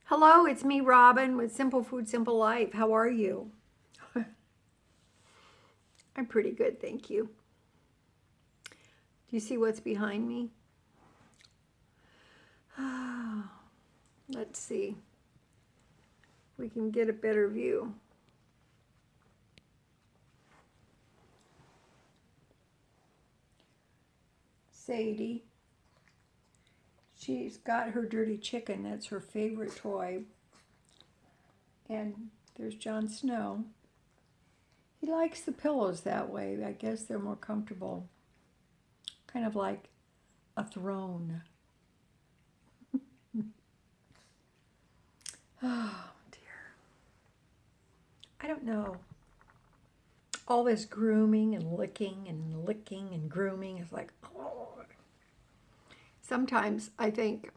Hello, it's me, Robin, with Simple Food, Simple Life. How are you? I'm pretty good, thank you. Do you see what's behind me? Let's see. We can get a better view. Sadie. She's got her dirty chicken. That's her favorite toy. And there's Jon Snow. He likes the pillows that way. I guess they're more comfortable. Kind of like a throne. Oh, dear. I don't know. All this grooming and licking and grooming is like, oh. Sometimes I think,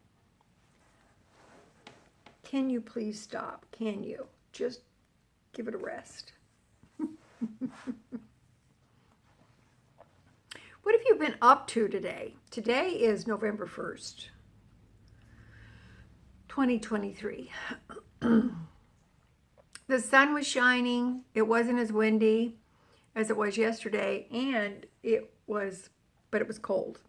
can you please stop? Can you? Just give it a rest. What have you been up to today? Today is November 1st, 2023. The sun was shining. It wasn't as windy as it was yesterday, and it was cold.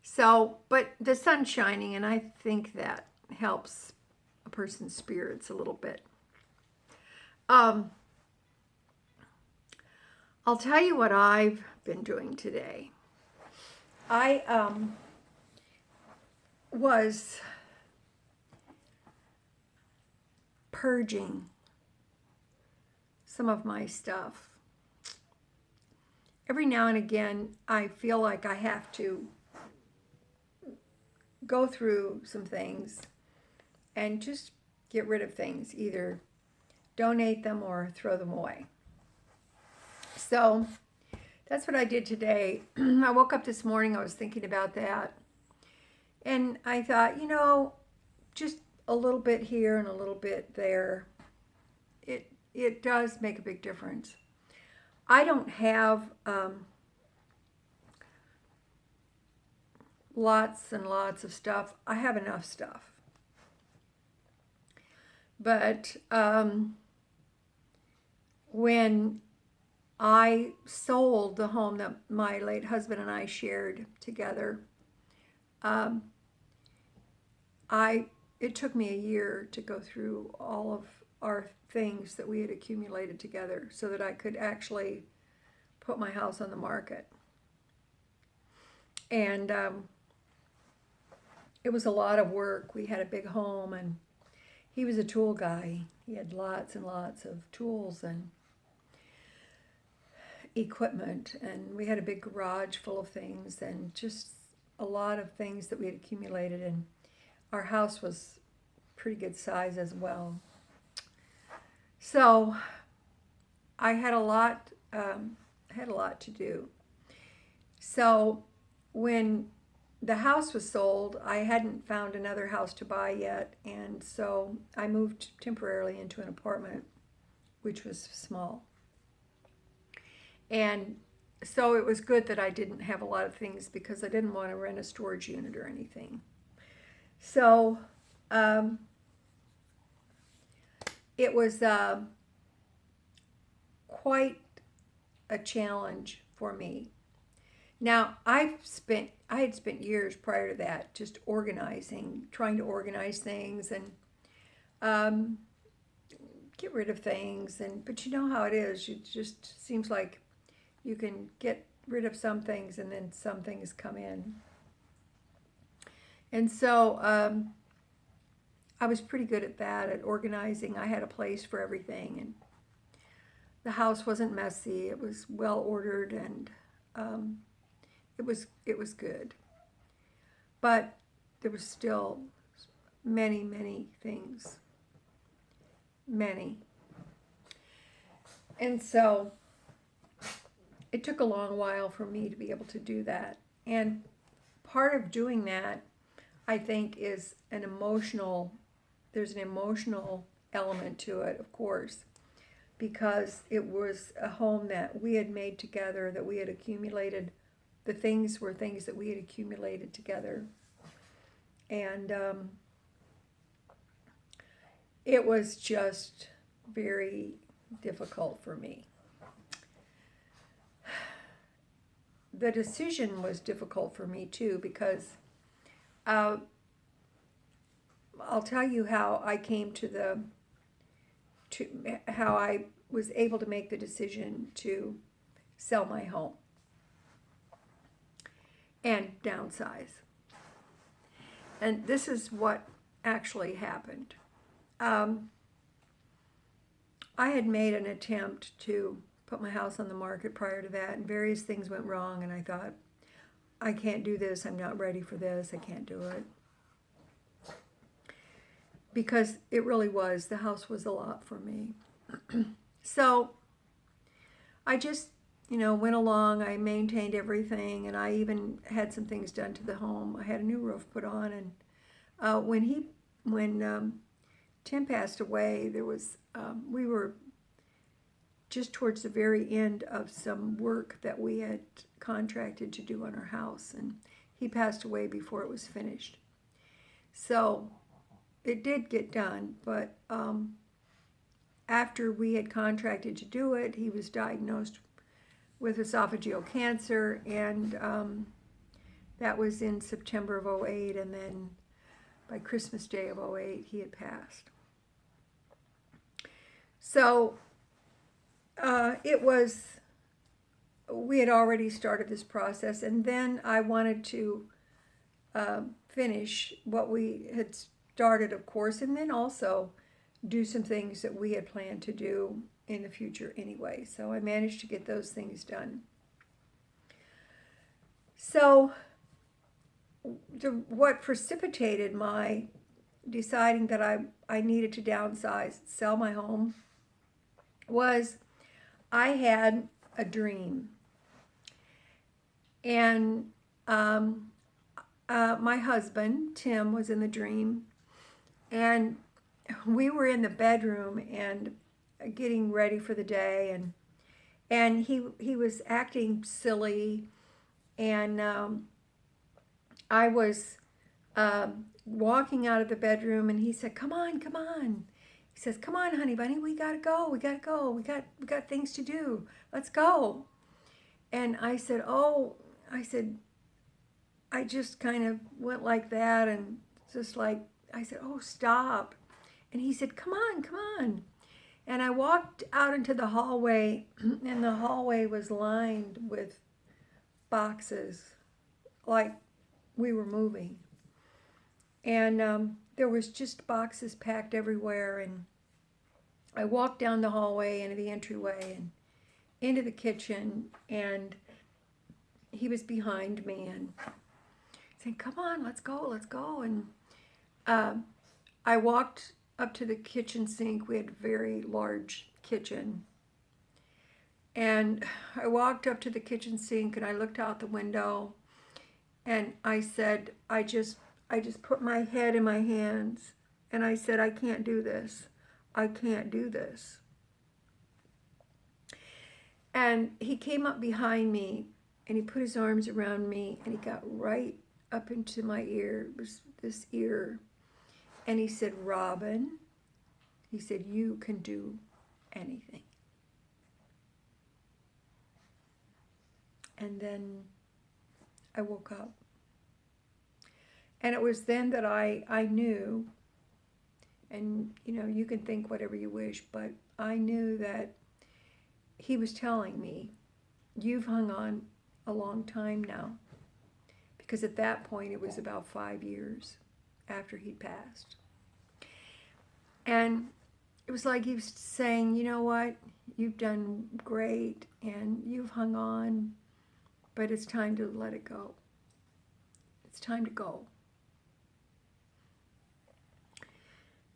So, but the sun's shining, and I think that helps a person's spirits a little bit. I'll tell you what I've been doing today. I was purging some of my stuff. Every now and again, I feel like I have to go through some things and just get rid of things, either donate them or throw them away. So that's what I did today. I woke up this morning, I was thinking about that. And I thought, just a little bit here and a little bit there, it does make a big difference. I don't have lots and lots of stuff. I have enough stuff. But when I sold the home that my late husband and I shared together, it took me a year to go through all of our things that we had accumulated together so that I could actually put my house on the market. And it was a lot of work. We had a big home, and he was a tool guy. He had lots and lots of tools and equipment, and we had a big garage full of things and just a lot of things that we had accumulated, and our house was pretty good size as well. So I had a lot to do. So when the house was sold, I hadn't found another house to buy yet, and so I moved temporarily into an apartment, which was small. And so it was good that I didn't have a lot of things because I didn't want to rent a storage unit or anything. So it was quite a challenge for me. Now, I had spent years prior to that just trying to organize things and get rid of things. But you know how it is. It just seems like you can get rid of some things and then some things come in. And so I was pretty good at that, at organizing. I had a place for everything, and the house wasn't messy. It was well ordered, and it was good. But there was still many, many things. Many. And so it took a long while for me to be able to do that. And part of doing that, I think, is there's an emotional element to it, of course, because it was a home that we had made together, that we had accumulated. The things were things that we had accumulated together. And it was just very difficult for me. The decision was difficult for me too, because I'll tell you how I came to how I was able to make the decision to sell my home and downsize. And this is what actually happened. I had made an attempt to put my house on the market prior to that, and various things went wrong, and I thought, I can't do this, I'm not ready for this, I can't do it. Because it really was, the house was a lot for me. So I just, went along, I maintained everything, and I even had some things done to the home. I had a new roof put on, and when Tim passed away, there was, we were just towards the very end of some work that we had contracted to do on our house, and he passed away before it was finished. So it did get done, but after we had contracted to do it, he was diagnosed with esophageal cancer, and that was in September of '08, and then by Christmas Day of '08, he had passed. So we had already started this process, and then I wanted to finish what we had started, of course, and then also do some things that we had planned to do in the future anyway. So I managed to get those things done. So what precipitated my deciding that I needed to downsize, sell my home, was I had a dream. And my husband, Tim, was in the dream. And we were in the bedroom and getting ready for the day. And he was acting silly. And I was walking out of the bedroom, and he said, come on, come on. He says, come on, honey bunny, we gotta go, we got things to do, let's go. And I said, I just kind of went like that, and just like, I said, oh, stop. And he said, come on, come on. And I walked out into the hallway, and the hallway was lined with boxes, like we were moving. And there was just boxes packed everywhere, and I walked down the hallway into the entryway and into the kitchen, and he was behind me and saying, come on, let's go. And I walked up to the kitchen sink. We had a very large kitchen. And I walked up to the kitchen sink, and I looked out the window, and I said, I just put my head in my hands, and I said, I can't do this. I can't do this. And he came up behind me, and he put his arms around me, and he got right up into my ear. It was this ear. And he said, Robin, he said, you can do anything. And then I woke up. And it was then that I knew, and you can think whatever you wish, but I knew that he was telling me, you've hung on a long time now. Because at that point, it was about 5 years after he'd passed. And it was like he was saying, you know what, you've done great, and you've hung on, but it's time to let it go. It's time to go.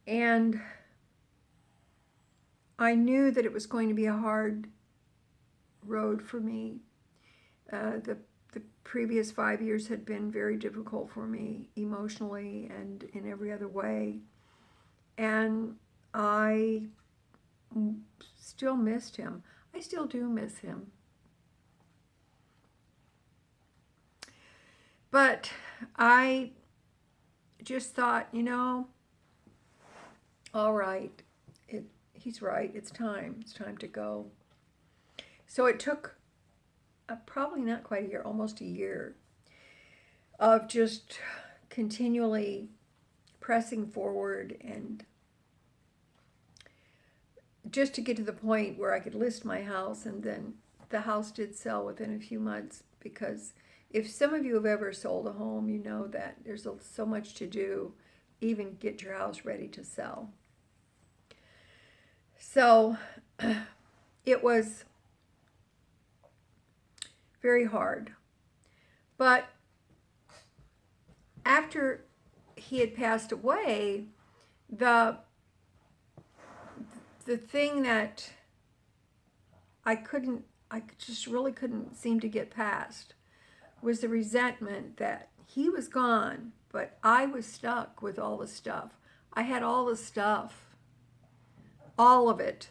And I knew that it was going to be a hard road for me. The previous 5 years had been very difficult for me emotionally and in every other way. And I still missed him. I still do miss him. But I just thought, all right, he's right. It's time. It's time to go. So it took probably not quite a year, almost a year of just continually pressing forward and just to get to the point where I could list my house. And then the house did sell within a few months, because if some of you have ever sold a home, you know that there's so much to do, even get your house ready to sell. So it was very hard. But after he had passed away, the thing that I just really couldn't seem to get past was the resentment that he was gone, but I was stuck with all the stuff. I had all the stuff, all of it.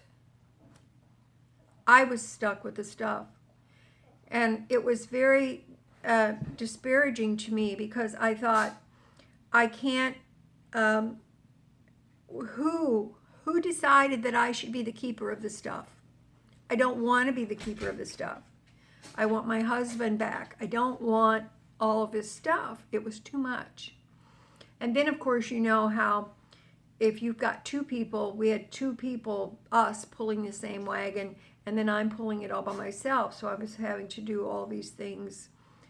I was stuck with the stuff. And it was very disparaging to me, because I thought, I can't, who decided that I should be the keeper of the stuff? I don't want to be the keeper of the stuff. I want my husband back. I don't want all of his stuff. It was too much. And then, of course, you know how if you've got two people, we had two people, us, pulling the same wagon, and then I'm pulling it all by myself. So I was having to do all these things,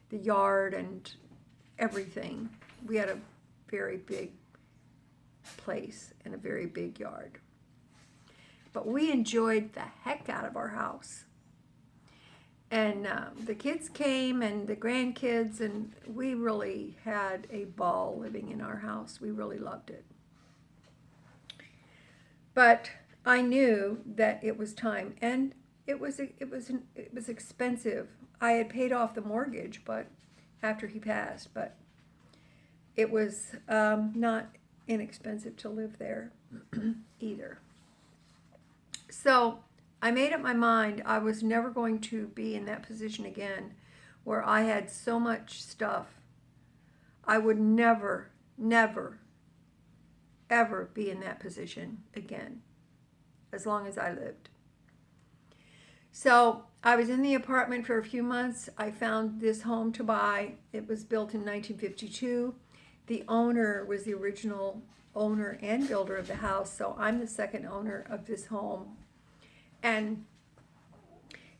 the yard and everything. We had a very big place and a very big yard. But we enjoyed the heck out of our house. And the kids came, and the grandkids, and we really had a ball living in our house. We really loved it. But I knew that it was time, and it was expensive. I had paid off the mortgage, but after he passed, but it was not inexpensive to live there either. So I made up my mind I was never going to be in that position again, where I had so much stuff. I would never, ever be in that position again, as long as I lived. So I was in the apartment for a few months. I found this home to buy. It was built in 1952. The owner was the original owner and builder of the house, so I'm the second owner of this home. And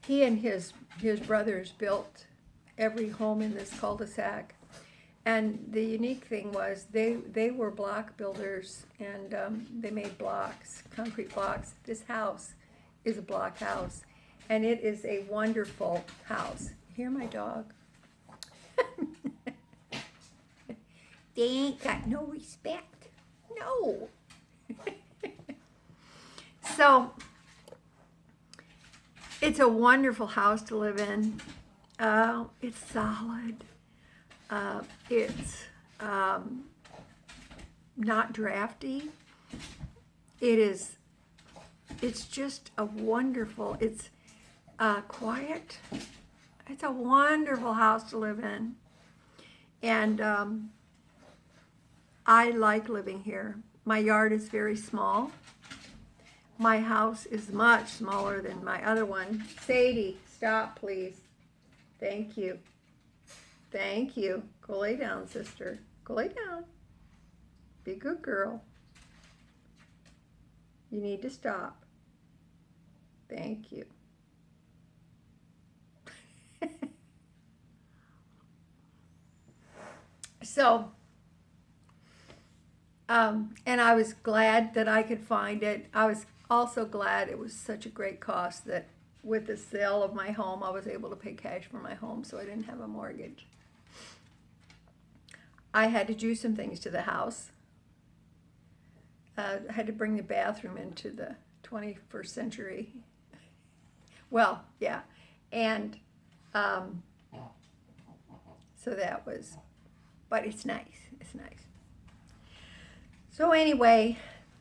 he and his brothers built every home in this cul-de-sac. And the unique thing was they were block builders, and they made blocks, concrete blocks. This house is a block house, and it is a wonderful house. Hear my dog? They ain't got no respect. No. So it's a wonderful house to live in. It's solid. It's not drafty. It's just a wonderful, it's quiet. It's a wonderful house to live in. And I like living here. My yard is very small. My house is much smaller than my other one. Sadie, stop, please. Thank you. Thank you. Go lay down, sister. Go lay down. Be a good girl. You need to stop. Thank you. So, and I was glad that I could find it. I was also glad it was such a great cost that with the sale of my home, I was able to pay cash for my home, so I didn't have a mortgage. I had to do some things to the house. I had to bring the bathroom into the 21st century. Well, yeah. And so that was, but it's nice. It's nice. So anyway,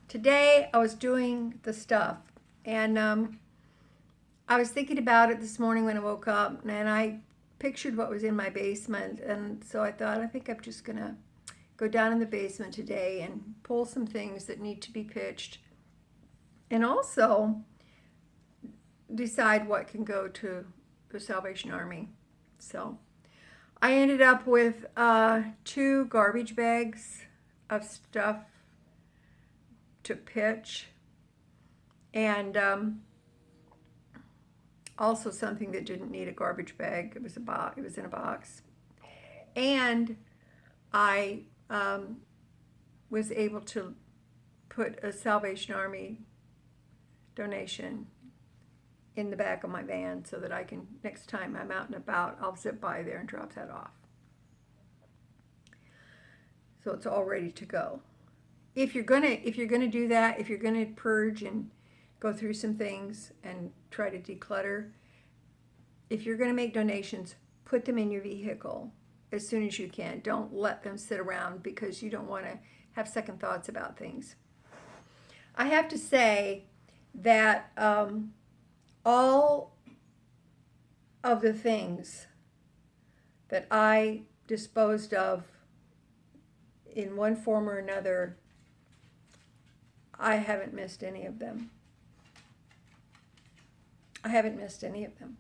today I was doing the stuff, and I was thinking about it this morning when I woke up, and I pictured what was in my basement, and so I thought, I think I'm just gonna go down in the basement today and pull some things that need to be pitched, and also decide what can go to the Salvation Army. So I ended up with 2 garbage bags of stuff to pitch, and also something that didn't need a garbage bag. It was in a box, and I was able to put a Salvation Army donation in the back of my van so that I can, next time I'm out and about, I'll zip by there and drop that off. So it's all ready to go. If you're gonna do that, if you're gonna purge and go through some things and try to declutter, if you're gonna make donations, put them in your vehicle as soon as you can. Don't let them sit around because you don't want to have second thoughts about things. I have to say that all of the things that I disposed of in one form or another, I haven't missed any of them. I haven't missed any of them.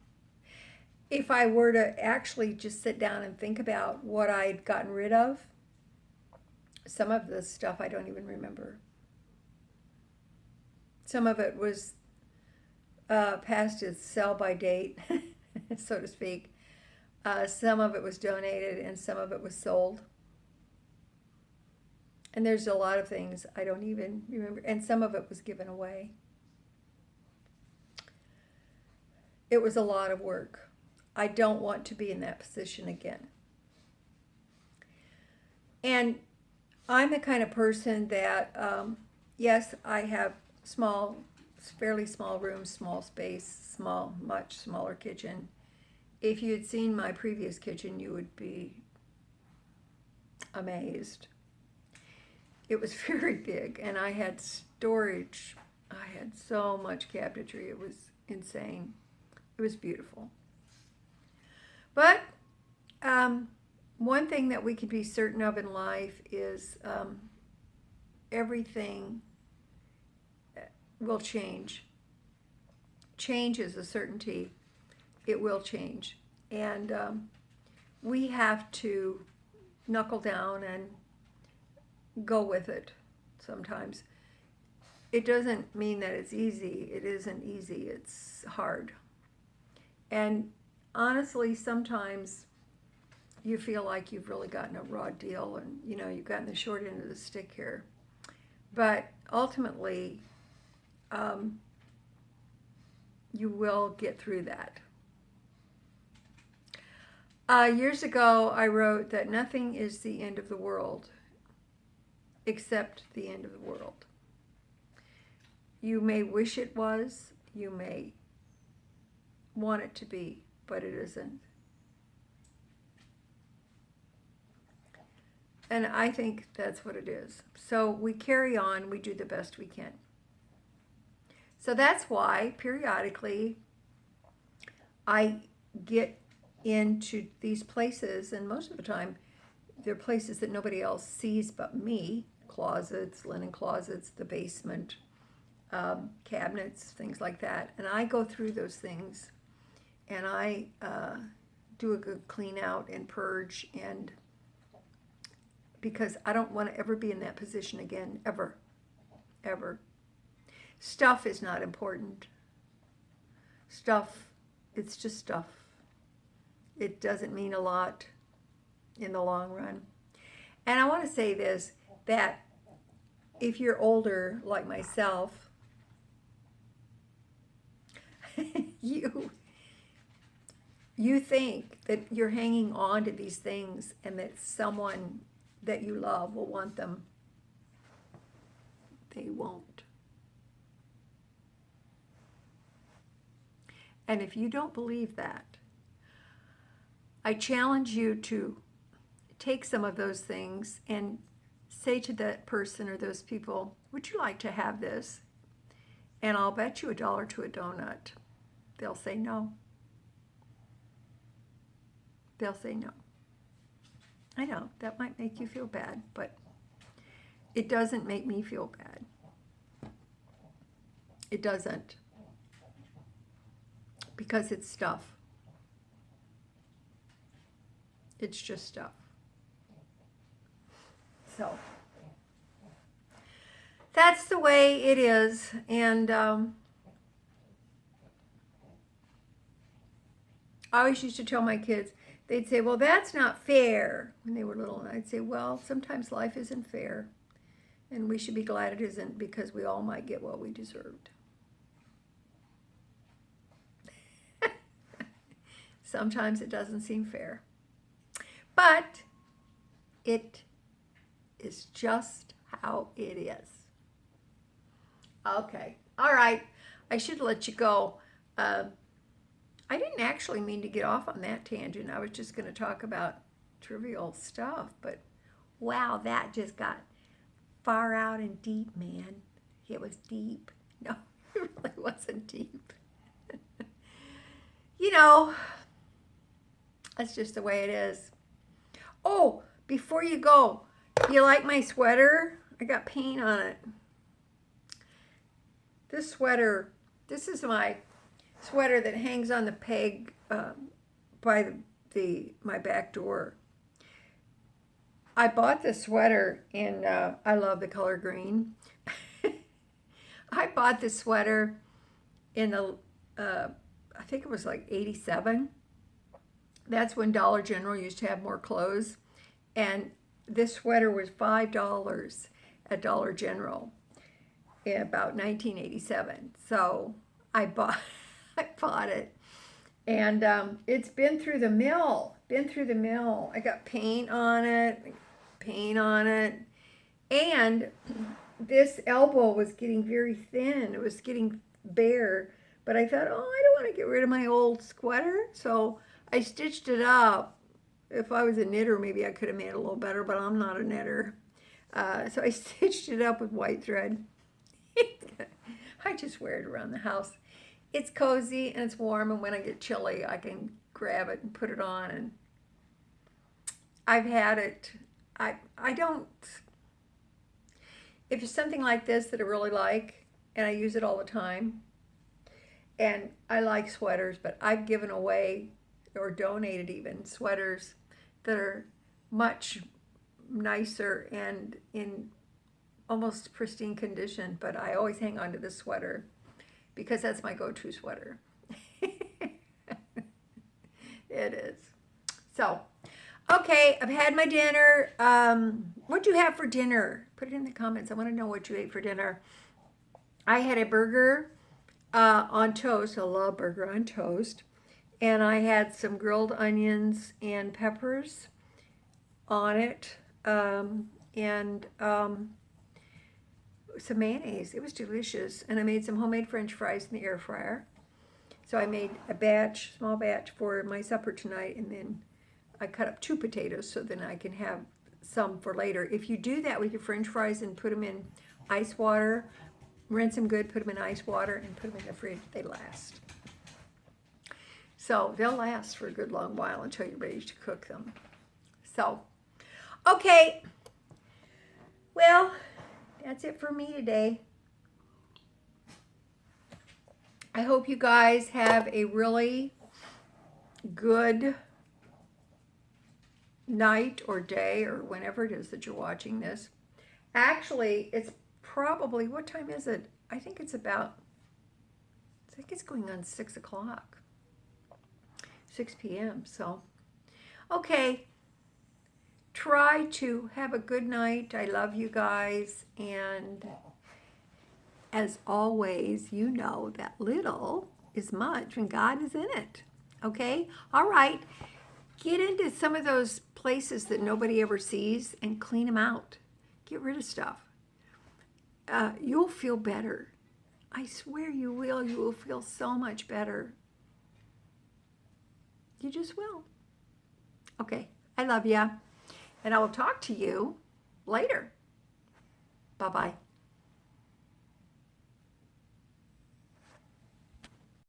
If I were to actually just sit down and think about what I'd gotten rid of, some of the stuff I don't even remember. Some of it was past its sell-by date, so to speak. Some of it was donated and some of it was sold. And there's a lot of things I don't even remember. And some of it was given away. It was a lot of work. I don't want to be in that position again. And I'm the kind of person that, yes, I have fairly small rooms, small space, much smaller kitchen. If you had seen my previous kitchen, you would be amazed. It was very big, and I had storage. I had so much cabinetry. It was insane. It was beautiful. But one thing that we can be certain of in life is everything will change. Change is a certainty. It will change. And we have to knuckle down and go with it sometimes. It doesn't mean that it's easy. It isn't easy. It's hard. And honestly, sometimes you feel like you've really gotten a raw deal and, you've gotten the short end of the stick here. But ultimately, you will get through that. Years ago, I wrote that nothing is the end of the world except the end of the world. You may wish it was, you may want it to be, but it isn't. And I think that's what it is. So we carry on, we do the best we can. So that's why periodically I get into these places, and most of the time they're places that nobody else sees but me. Closets, linen closets, the basement, cabinets, things like that. And I go through those things and I do a good clean out and purge, and because I don't want to ever be in that position again, ever. Stuff is not important. Stuff, it's just stuff. It doesn't mean a lot in the long run. And I want to say this, that if you're older like myself, you think that you're hanging on to these things and that someone that you love will want them. They won't. And if you don't believe that, I challenge you to take some of those things and say to that person or those people, would you like to have this? And I'll bet you $1 to a donut. They'll say no. They'll say no. I know, that might make you feel bad, but it doesn't make me feel bad. It doesn't. Because it's stuff. It's just stuff. So, that's the way it is. And I always used to tell my kids, they'd say, well, that's not fair, when they were little. And I'd say, well, sometimes life isn't fair. And we should be glad it isn't, because we all might get what we deserved. Sometimes it doesn't seem fair. But it is just how it is. Okay. All right. I should let you go. I didn't actually mean to get off on that tangent. I was just going to talk about trivial stuff. But wow, that just got far out and deep, man. It was deep. No, it really wasn't deep. You know, that's just the way it is. Oh, before you go, you like my sweater? I got paint on it. This sweater, this is my sweater that hangs on the peg by my back door. I bought this sweater in, I love the color green. I bought this sweater in the, I think it was like 87. That's when Dollar General used to have more clothes. And this sweater was $5 at Dollar General in about 1987. So I bought it. And it's been through the mill. I got paint on it. And this elbow was getting very thin. It was getting bare. But I thought, oh, I don't want to get rid of my old sweater. So I stitched it up. If I was a knitter, maybe I could have made it a little better, but I'm not a knitter. So I stitched it up with white thread. I just wear it around the house. It's cozy and it's warm, and when I get chilly, I can grab it and put it on. And I've had it. I don't, if it's something like this that I really like, and I use it all the time, and I like sweaters, but I've given away or donated even sweaters that are much nicer and in almost pristine condition, but I always hang on to this sweater because that's my go-to sweater. It is. So, okay, I've had my dinner. What'd you have for dinner? Put it in the comments. I want to know what you ate for dinner. I had a burger on toast. I love burger on toast. And I had some grilled onions and peppers on it, and some mayonnaise. It was delicious. And I made some homemade French fries in the air fryer. So I made a small batch for my supper tonight, and then I cut up 2 potatoes so then I can have some for later. If you do that with your French fries and put them in ice water, rinse them good, put them in ice water, and put them in the fridge, they last. So they'll last for a good long while until you're ready to cook them. So, okay. Well, that's it for me today. I hope you guys have a really good night or day or whenever it is that you're watching this. Actually, it's probably, what time is it? I think it's going on 6 o'clock. 6 p.m. So, okay. Try to have a good night. I love you guys. And as always, you know that little is much when God is in it. Okay? All right. Get into some of those places that nobody ever sees and clean them out. Get rid of stuff. You'll feel better. I swear you will. You will feel so much better. You just will. Okay. I love ya. And I will talk to you later. Bye-bye.